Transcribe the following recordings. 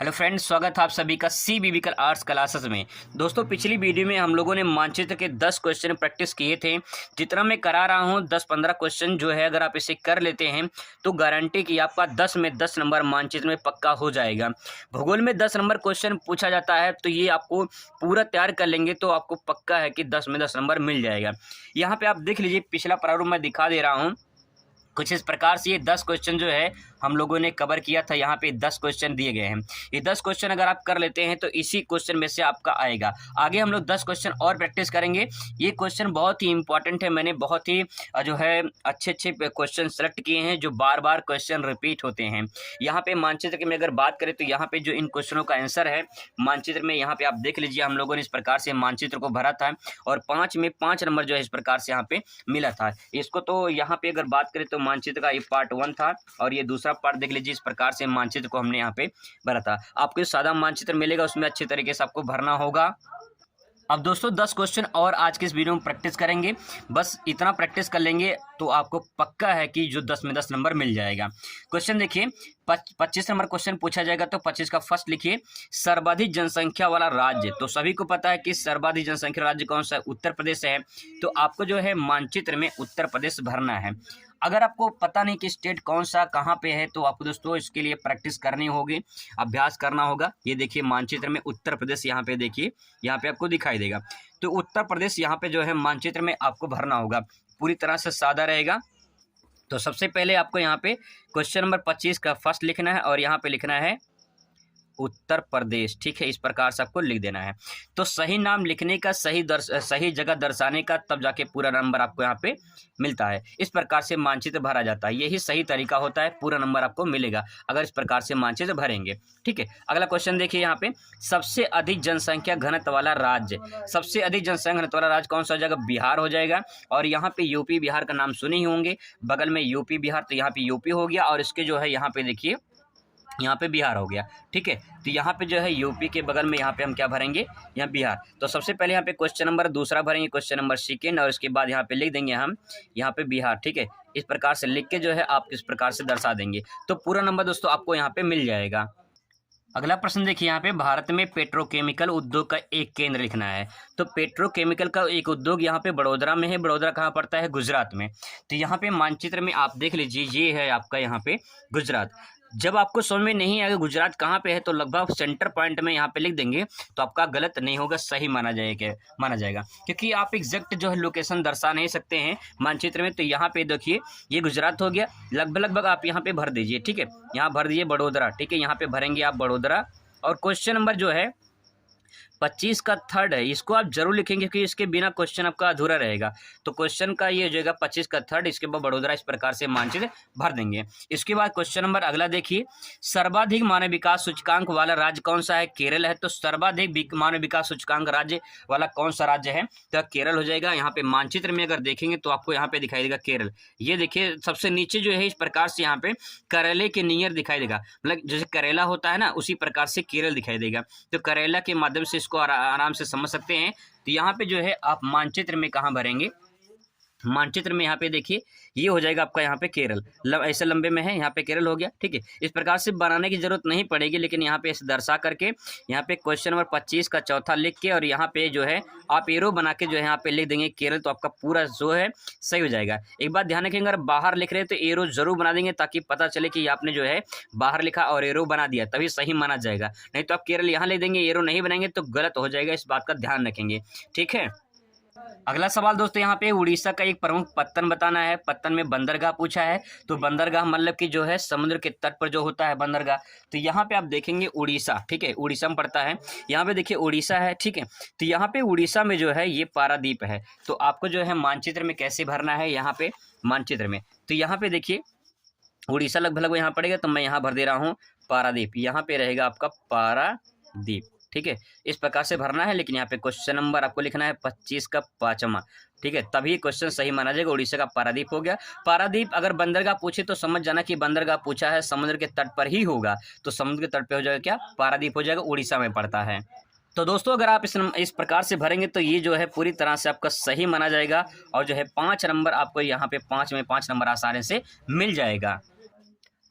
Hello friends, स्वागत है आप सभी का सी बिविकल आर्ट्स क्लासेस में। दोस्तों, पिछली वीडियो में हम लोगों ने मानचित्र के 10 क्वेश्चन प्रैक्टिस किए थे। जितना मैं करा रहा हूं 10-15 क्वेश्चन जो है, अगर आप इसे कर लेते हैं तो गारंटी कि आपका 10 में 10 नंबर मानचित्र में पक्का हो जाएगा। भूगोल में 10 नंबर क्वेश्चन पूछा जाता है, तो ये आपको पूरा तैयार कर लेंगे तो आपको पक्का है कि 10 में 10 नंबर मिल जाएगा। यहाँ पर आप देख लीजिए, पिछला प्रारूप मैं दिखा दे रहा हूँ। कुछ इस प्रकार से ये 10 क्वेश्चन जो है हम लोगों ने कवर किया था। यहाँ पे 10 क्वेश्चन दिए गए हैं। ये 10 क्वेश्चन अगर आप कर लेते हैं तो इसी क्वेश्चन में से आपका आएगा। आगे हम लोग 10 क्वेश्चन और प्रैक्टिस करेंगे। ये क्वेश्चन बहुत ही इंपॉर्टेंट है। मैंने बहुत ही जो है अच्छे क्वेश्चन सेलेक्ट किए हैं जो बार बार क्वेश्चन रिपीट होते हैं। यहाँ पे मानचित्र की मैं अगर बात करें तो यहाँ पे जो इन क्वेश्चनों का आंसर है मानचित्र में, यहाँ पे आप देख लीजिए, हम लोगों ने इस प्रकार से मानचित्र को भरा था और 5 में 5 नंबर जो है इस प्रकार से यहाँ पे मिला था। इसको तो यहाँ पे अगर बात करें तो मानचित्र का ये पार्ट 1 था और ये दूसरा पार्ट देख लीजिए। इस प्रकार से मानचित्र को हमने यहाँ पे भरा था। आपको जो सादा मानचित्र मिलेगा उसमें अच्छे तरीके से आपको भरना होगा। अब दोस्तों 10 क्वेश्चन और आज के इस वीडियो में प्रैक्टिस करेंगे। बस इतना प्रैक्टिस कर लेंगे तो आपको पक्का है कि जो 10 में 10 नंबर मिल जाएगा। क्वेश्चन देखिए, 25 नंबर क्वेश्चन पूछा जाएगा तो 25 का फर्स्ट लिखिए, सर्वाधिक जनसंख्या वाला राज्य। तो सभी को पता है कि सर्वाधिक जनसंख्या राज्य कौन सा है, उत्तर प्रदेश है। तो आपको जो है मानचित्र में उत्तर प्रदेश भरना है। अगर आपको पता नहीं कि स्टेट कौन सा कहाँ पे है तो आपको दोस्तों इसके लिए प्रैक्टिस करनी होगी, अभ्यास करना होगा। ये देखिए मानचित्र में उत्तर प्रदेश यहाँ पे देखिए, यहाँ पे आपको दिखाई देगा। तो उत्तर प्रदेश यहाँ पे जो है मानचित्र में आपको भरना होगा। पूरी तरह से सादा रहेगा। तो सबसे पहले आपको यहाँ पे क्वेश्चन नंबर 25 का फर्स्ट लिखना है और यहाँ पे लिखना है उत्तर प्रदेश। ठीक है, इस प्रकार से आपको लिख देना है। तो सही नाम लिखने का सही जगह दर्शाने का, तब जाके पूरा नंबर आपको यहाँ पे मिलता है। इस प्रकार से मानचित्र भरा जाता है। यही सही तरीका होता है, पूरा नंबर आपको मिलेगा अगर इस प्रकार से मानचित्र भरेंगे। ठीक है, अगला क्वेश्चन देखिए यहाँ पे, सबसे अधिक जनसंख्या घनत्व वाला राज्य। सबसे अधिक जनसंख्या घनत्व वाला राज्य कौन सा हो जाएगा? बिहार हो जाएगा। और यहाँ पे यूपी बिहार का नाम सुने ही होंगे, बगल में यूपी बिहार, तो यहाँ पे यूपी हो गया और इसके जो है यहाँ पे देखिए, यहाँ पे बिहार हो गया। ठीक है, तो यहाँ पे जो है यूपी के बगल में यहाँ पे हम क्या भरेंगे? यहाँ बिहार। तो सबसे पहले यहाँ पे क्वेश्चन नंबर दूसरा भरेंगे, क्वेश्चन नंबर सेकेंड, और इसके बाद यहाँ पे लिख देंगे हम यहाँ पे बिहार। ठीक है, इस प्रकार से लिख के जो है आप इस प्रकार से दर्शा देंगे तो पूरा नंबर दोस्तों आपको यहाँ पे मिल जाएगा। अगला प्रश्न देखिए, यहाँ पे भारत में पेट्रोकेमिकल उद्योग का एक केंद्र लिखना है। तो पेट्रोकेमिकल का एक उद्योग यहाँ पे बड़ोदरा में है। बड़ोदरा कहाँ पड़ता है? गुजरात में। तो यहाँ पे मानचित्र में आप देख लीजिए, ये है आपका यहाँ पे गुजरात। जब आपको समझ में नहीं आएगा गुजरात कहाँ पे है तो लगभग सेंटर पॉइंट में यहाँ पे लिख देंगे तो आपका गलत नहीं होगा, सही माना जाएगा। क्योंकि आप एग्जैक्ट जो है लोकेशन दर्शा नहीं सकते हैं मानचित्र में। तो यहाँ पे देखिए, ये गुजरात हो गया। लगभग आप यहाँ पे भर दीजिए। ठीक है, यहाँ भर दीजिए बड़ोदरा। ठीक है, यहाँ पे भरेंगे आप बड़ोदरा। और क्वेश्चन नंबर जो है 25 का थर्ड है, इसको आप जरूर लिखेंगे क्योंकि इसके बिना क्वेश्चन आपका अधूरा रहेगा। तो क्वेश्चन का ये हो जाएगा 25 का थर्ड, इसके बाद बड़ोदरा। इस प्रकार से मानचित्र भर देंगे। इसके बाद क्वेश्चन नंबर अगला देखिए, सर्वाधिक मानव विकास सूचकांक वाला राज्य कौन सा है? केरल है। तो सर्वाधिक मानव विकास सूचकांक राज्य वाला कौन सा राज्य है? तो केरल हो जाएगा। यहाँ पे मानचित्र में अगर देखेंगे तो आपको यहाँ पे दिखाई देगा केरल। ये देखिए सबसे नीचे जो है इस प्रकार से यहाँ पे करेले के नियर दिखाई देगा, मतलब जैसे करेला होता है ना, उसी प्रकार से केरल दिखाई देगा। तो करेला के माध्यम से इसको आराम से समझ सकते हैं। तो यहाँ पे जो है आप मानचित्र में कहाँ भरेंगे? मानचित्र में यहाँ पे देखिए, ये हो जाएगा आपका यहाँ पे केरल। ऐसे लंबे में है, यहाँ पे केरल हो गया। ठीक है, इस प्रकार से बनाने की जरूरत नहीं पड़ेगी, लेकिन यहाँ पे ऐसे दर्शा करके यहाँ पे क्वेश्चन नंबर 25 का चौथा लिख के और यहाँ पे जो है आप एरो बना के जो है यहाँ पे लिख देंगे केरल, तो आपका पूरा जो है सही हो जाएगा। एक बात ध्यान रखेंगे, अगर बाहर लिख रहे हैं तो एरो जरूर बना देंगे ताकि पता चले कि आपने जो है बाहर लिखा और एरो बना दिया, तभी सही माना जाएगा। नहीं तो आप केरल यहाँ लिख देंगे, एरो नहीं बनाएंगे तो गलत हो जाएगा। इस बात का ध्यान रखेंगे। ठीक है, अगला सवाल दोस्तों, यहाँ पे उड़ीसा का एक प्रमुख पत्तन बताना है। पत्तन में बंदरगाह पूछा है। तो बंदरगाह मतलब कि जो है समुद्र के तट पर जो होता है बंदरगाह। तो यहाँ पे आप देखेंगे उड़ीसा। ठीक है, उड़ीसा में पड़ता है। यहाँ पे देखिए उड़ीसा है। ठीक है, तो यहाँ पे उड़ीसा में जो है ये पारादीप है। तो आपको जो है मानचित्र में कैसे भरना है? यहाँ पे मानचित्र में तो यहाँ पे देखिए उड़ीसा लगभग यहाँ पड़ेगा, तो मैं यहाँ भर दे रहा हूँ पारादीप। यहाँ पे रहेगा आपका पारादीप। ठीक है, इस प्रकार से भरना है। लेकिन यहाँ पे क्वेश्चन नंबर आपको लिखना है 25 का 5वां। ठीक है, तभी क्वेश्चन सही माना जाएगा। उड़ीसा का पारादीप हो गया। पारादीप अगर बंदरगाह पूछे तो समझ जाना कि बंदरगाह पूछा है समुद्र के तट पर ही होगा, तो समुद्र के तट पे हो जाएगा क्या? पारादीप हो जाएगा। उड़ीसा में पड़ता है। तो दोस्तों अगर आप इस प्रकार से भरेंगे तो ये जो है पूरी तरह से आपका सही माना जाएगा और जो है 5 नंबर आपको यहाँ पे 5 में 5 नंबर आसानी से मिल जाएगा।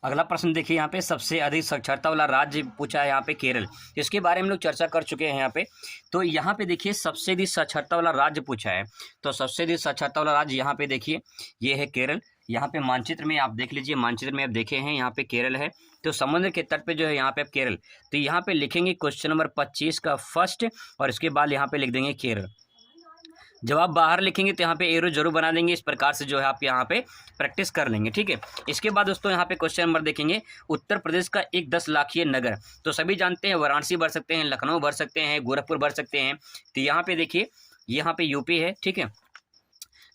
अगला प्रश्न देखिए यहाँ पे, सबसे अधिक साक्षरता वाला राज्य पूछा है यहाँ पे केरल। इसके बारे में लोग चर्चा कर चुके हैं यहाँ पे। तो यहाँ पे देखिए सबसे अधिक साक्षरता वाला राज्य पूछा है, तो सबसे अधिक साक्षरता वाला राज्य यहाँ पे देखिए ये है केरल। यहाँ पे मानचित्र में आप देख लीजिए, मानचित्र में आप देखे हैं यहाँ पे केरल है, तो समुद्र के तट पे जो है यहाँ पे केरल। तो यहाँ पे लिखेंगे क्वेश्चन नंबर 25 का फर्स्ट, और इसके बाद यहाँ पे लिख देंगे केरल। जब आप बाहर लिखेंगे तो यहाँ पे एरो जरूर बना देंगे, इस प्रकार से जो है आप यहाँ पे प्रैक्टिस कर लेंगे, ठीक है। इसके बाद दोस्तों यहाँ पे क्वेश्चन नंबर देखेंगे, उत्तर प्रदेश का एक 10 लाखीय नगर। तो सभी जानते हैं वाराणसी भर सकते हैं, लखनऊ भर सकते हैं, गोरखपुर भर सकते हैं। तो यहाँ पे देखिए यहाँ पे यूपी है, ठीक है।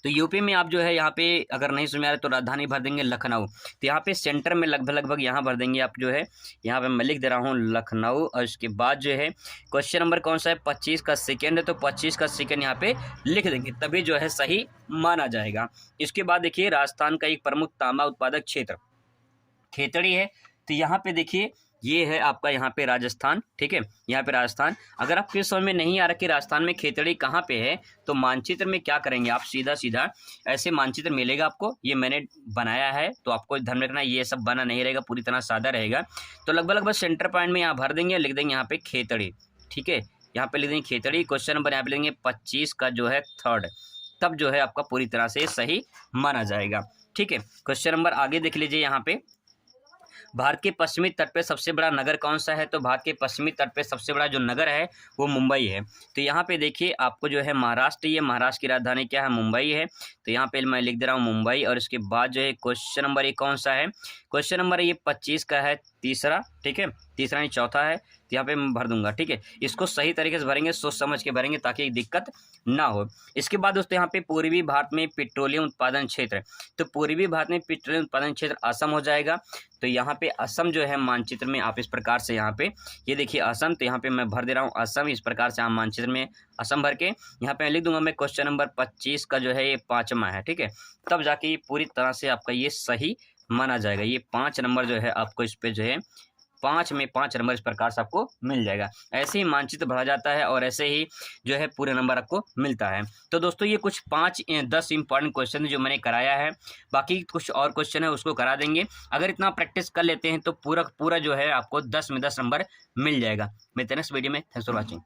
तो यूपी में आप जो है यहाँ पे अगर नहीं समझ आ रहा तो राजधानी भर देंगे लखनऊ। तो यहाँ पे सेंटर में लगभग यहाँ भर देंगे आप जो है, यहाँ पे मैं लिख दे रहा हूँ लखनऊ। और इसके बाद जो है क्वेश्चन नंबर कौन सा है, 25 का सेकेंड है, तो 25 का सेकेंड यहाँ पे लिख देंगे, तभी जो है सही माना जाएगा। इसके बाद देखिए राजस्थान का एक प्रमुख तांबा उत्पादक क्षेत्र खेतड़ी है। तो यहाँ पे देखिए ये है आपका यहाँ पे राजस्थान, ठीक है। यहाँ पे राजस्थान, अगर आपके समझ में नहीं आ रहा कि राजस्थान में खेतड़ी कहाँ पे है, तो मानचित्र में क्या करेंगे आप, सीधा ऐसे मानचित्र मिलेगा आपको, ये मैंने बनाया है, तो आपको ध्यान रखना ये सब बना नहीं रहेगा, पूरी तरह सादा रहेगा। तो लगभग सेंटर पॉइंट में यहाँ भर देंगे, लिख देंगे यहाँ पे खेतड़ी, ठीक है। यहाँ पे लिख देंगे खेतड़ी। क्वेश्चन नंबर यहाँ पे लिखेंगे 25 का जो है थर्ड, तब जो है आपका पूरी तरह से सही माना जाएगा, ठीक है। क्वेश्चन नंबर आगे देख लीजिए यहाँ पे, भारत के पश्चिमी तट पे सबसे बड़ा नगर कौन सा है, तो भारत के पश्चिमी तट पे सबसे बड़ा जो नगर है वो मुंबई है। तो यहाँ पे देखिए आपको जो है महाराष्ट्र, ये महाराष्ट्र की राजधानी क्या है, मुंबई है। तो यहाँ पे मैं लिख दे रहा हूँ मुंबई। और इसके बाद जो है क्वेश्चन नंबर ये कौन सा है, क्वेश्चन नंबर ये 25 का है, तीसरा, ठीक है, तीसरा नहीं चौथा है। तो यहाँ पे मैं भर दूंगा, ठीक है। इसको सही तरीके से भरेंगे, सोच समझ के भरेंगे ताकि दिक्कत ना हो। इसके बाद दोस्तों यहाँ पे पूर्वी भारत में पेट्रोलियम उत्पादन क्षेत्र, तो पूर्वी भारत में पेट्रोलियम उत्पादन क्षेत्र असम हो जाएगा। तो यहाँ पे असम जो है मानचित्र में आप इस प्रकार से यहाँ पे ये देखिए असम, तो यहाँ पे मैं भर दे रहा हूँ असम। इस प्रकार से आप मानचित्र में असम भर के यहाँ पे लिख दूंगा मैं क्वेश्चन नंबर 25 का जो है ये 5वां है, ठीक है। तब जाके ये पूरी तरह से आपका ये सही माना जाएगा। ये 5 नंबर जो है आपको इस पे जो है 5 में 5 नंबर इस प्रकार से आपको मिल जाएगा। ऐसे ही मानचित्र भरा जाता है और ऐसे ही जो है पूरे नंबर आपको मिलता है। तो दोस्तों ये कुछ 5-10 इंपॉर्टेंट क्वेश्चन जो मैंने कराया है, बाकी कुछ और क्वेश्चन है उसको करा देंगे। अगर इतना प्रैक्टिस कर लेते हैं तो पूरा जो है आपको 10 में 10 नंबर मिल जाएगा। मिलते हैं नेक्स्ट वीडियो में। Thanks for watching.